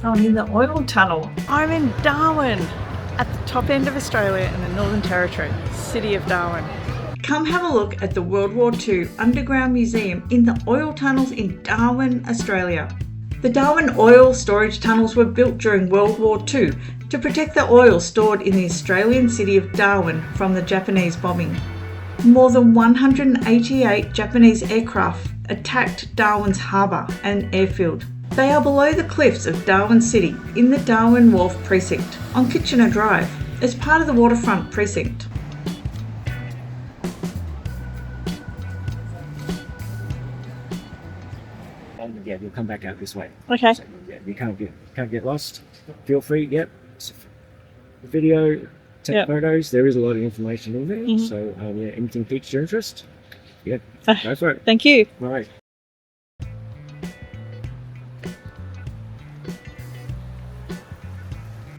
I'm in the oil tunnel. I'm in Darwin, at the top end of Australia in the Northern Territory, city of Darwin. Come have a look at the World War II Underground Museum in the oil tunnels in Darwin, Australia. The Darwin Oil Storage Tunnels were built during World War II to protect the oil stored in the Australian city of Darwin from the Japanese bombing. More than 188 Japanese aircraft attacked Darwin's harbour and airfield. They are below the cliffs of Darwin City in the Darwin Wharf precinct on Kitchener Drive as part of the waterfront precinct. Yeah, you'll come back out this way. Okay. So, yeah, you can't get lost. Feel free. Yep. Video, take photos. There is a lot of information in there. Mm-hmm. So yeah, anything piques your interest? Yeah, go for it. Thank you. All right.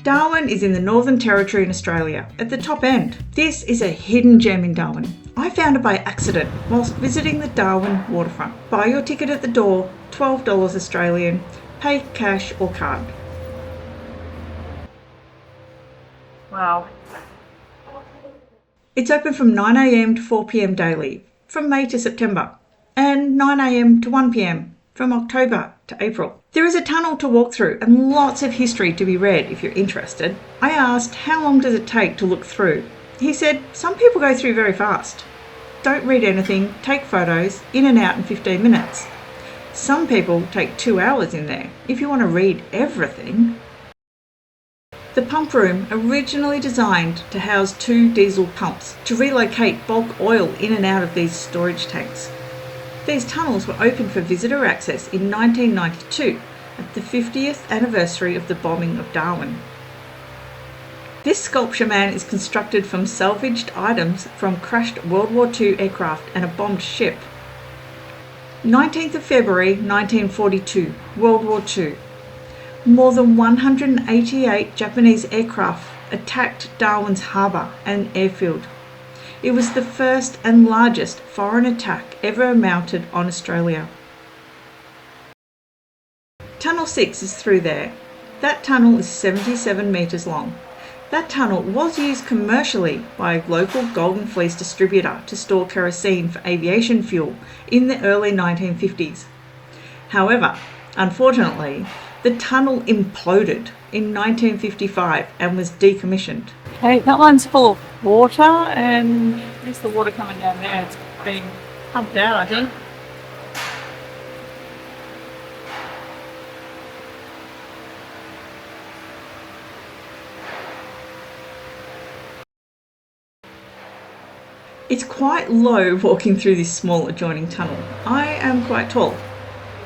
Darwin is in the Northern Territory in Australia, at the top end. This is a hidden gem in Darwin. I found it by accident whilst visiting the Darwin waterfront. Buy your ticket at the door, $12 Australian, pay cash or card. Wow. It's open from 9 a.m. to 4 p.m. daily, from May to September, and 9 a.m. to 1 p.m. from October to April. There is a tunnel to walk through and lots of history to be read if you're interested. I asked how long does it take to look through. He said some people go through very fast. Don't read anything, take photos, in and out in 15 minutes. Some people take 2 hours in there if you want to read everything. The pump room originally designed to house 2 diesel pumps to relocate bulk oil in and out of these storage tanks. These tunnels were opened for visitor access in 1992 at the 50th anniversary of the bombing of Darwin. This sculpture man is constructed from salvaged items from crashed World War II aircraft and a bombed ship. 19th of February 1942, World War II. More than 188 Japanese aircraft attacked Darwin's harbour and airfield. It was the first and largest foreign attack ever mounted on Australia. Tunnel 6 is through there. That tunnel is 77 metres long. That tunnel was used commercially by a local Golden Fleece distributor to store kerosene for aviation fuel in the early 1950s. However, unfortunately, the tunnel imploded in 1955 and was decommissioned. Okay, that one's full of water, and there's the water coming down there. It's being pumped out, I think. It's quite low walking through this small adjoining tunnel. I am quite tall.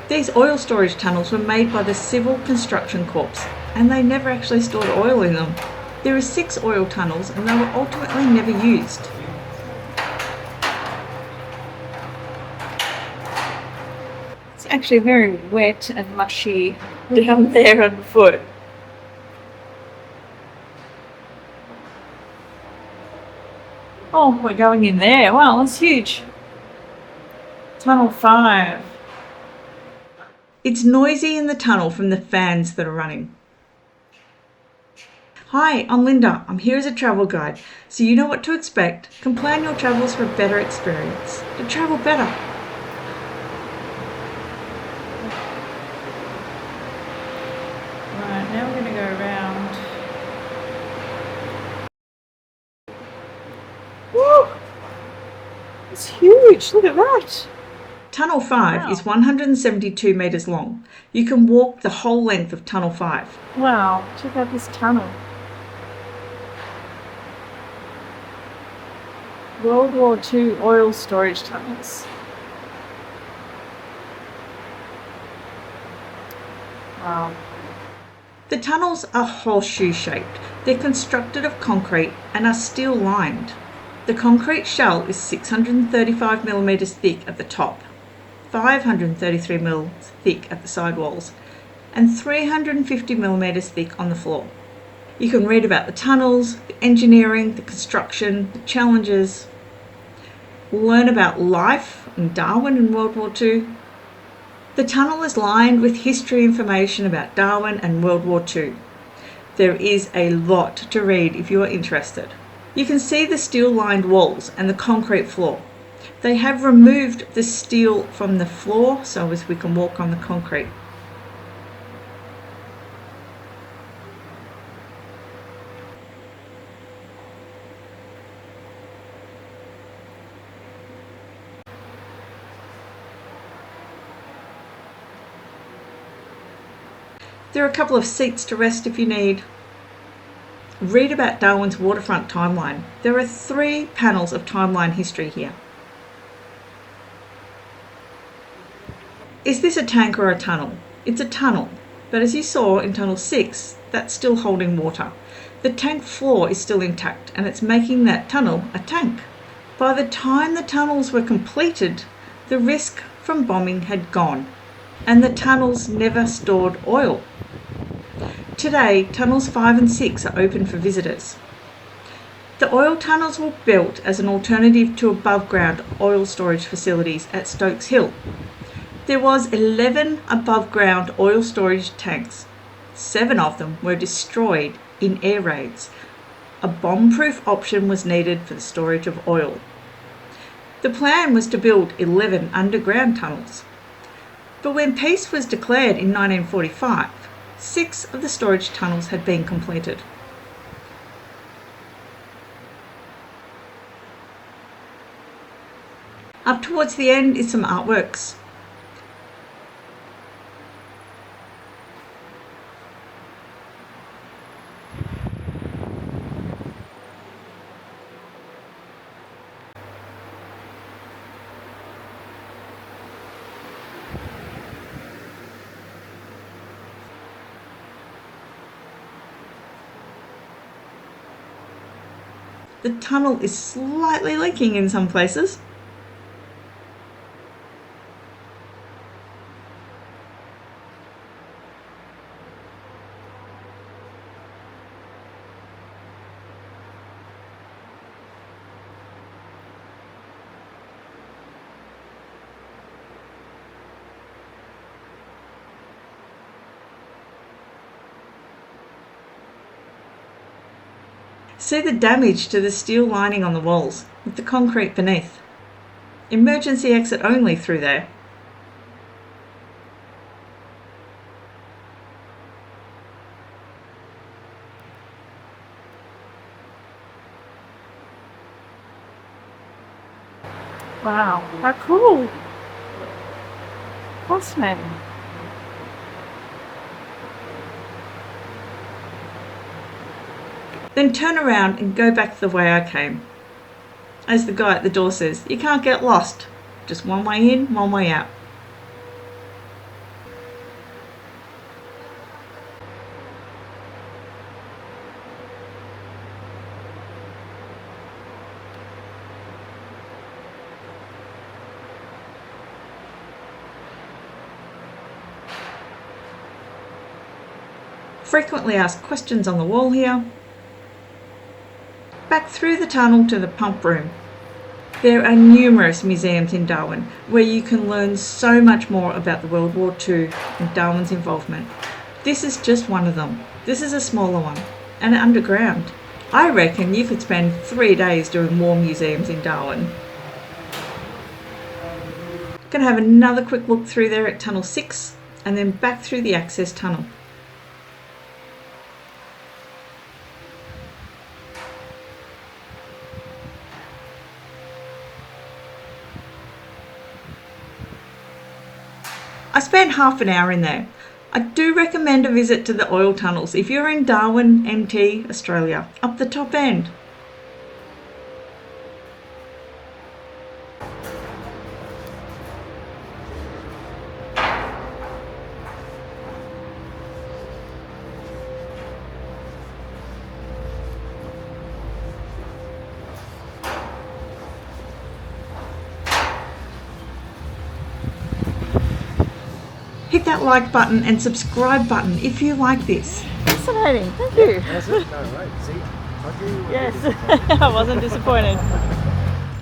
These oil storage tunnels were made by the Civil Construction Corps, and they never actually stored oil in them. There are 6 oil tunnels, and they were ultimately never used. It's actually very wet and mushy down there underfoot. Oh, we're going in there. Wow, that's huge. Tunnel 5. It's noisy in the tunnel from the fans that are running. Hi, I'm Linda. I'm here as a travel guide, so you know what to expect. Can plan your travels for a better experience. To travel better. Right, now we're going to go around. Woo! It's huge. Look at that. Tunnel 5 is 172 metres long. You can walk the whole length of Tunnel 5. Wow, check out this tunnel. World War II Oil Storage Tunnels. Wow. The tunnels are horseshoe shaped. They're constructed of concrete and are steel lined. The concrete shell is 635 millimetres thick at the top, 533 mm thick at the sidewalls, and 350 millimetres thick on the floor. You can read about the tunnels, the engineering, the construction, the challenges, learn about life in Darwin in World War II. The tunnel is lined with history information about Darwin and World War II. There is a lot to read if you are interested. You can see the steel-lined walls and the concrete floor. They have removed the steel from the floor so as we can walk on the concrete. There are a couple of seats to rest if you need. Read about Darwin's waterfront timeline. There are 3 panels of timeline history here. Is this a tank or a tunnel? It's a tunnel, but as you saw in tunnel 6, that's still holding water. The tank floor is still intact and it's making that tunnel a tank. By the time the tunnels were completed, the risk from bombing had gone and the tunnels never stored oil. Today, tunnels 5 and 6 are open for visitors. The oil tunnels were built as an alternative to above-ground oil storage facilities at Stokes Hill. There was 11 above-ground oil storage tanks. 7 of them were destroyed in air raids. A bomb-proof option was needed for the storage of oil. The plan was to build 11 underground tunnels. But when peace was declared in 1945, 6 of the storage tunnels had been completed. Up towards the end is some artworks. The tunnel is slightly leaking in some places. See the damage to the steel lining on the walls, with the concrete beneath. Emergency exit only through there. Wow, how cool! Fascinating. Then turn around and go back the way I came. As the guy at the door says, you can't get lost. Just one way in, one way out. Frequently asked questions on the wall here. Back through the tunnel to the pump room. There are numerous museums in Darwin where you can learn so much more about the World War II and Darwin's involvement. This is just one of them. This is a smaller one and underground. I reckon you could spend 3 days doing war museums in Darwin. Gonna have another quick look through there at tunnel 6 and then back through the access tunnel. I spent half an hour in there. I do recommend a visit to the oil tunnels if you're in Darwin, NT, Australia, up the top end. Hit that like button and subscribe button if you like this. Fascinating, thank you. That's it? No, right. See? I do. Yes, I wasn't disappointed.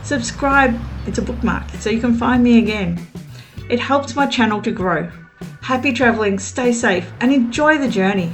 Subscribe, it's a bookmark, so you can find me again. It helps my channel to grow. Happy travelling, stay safe, and enjoy the journey.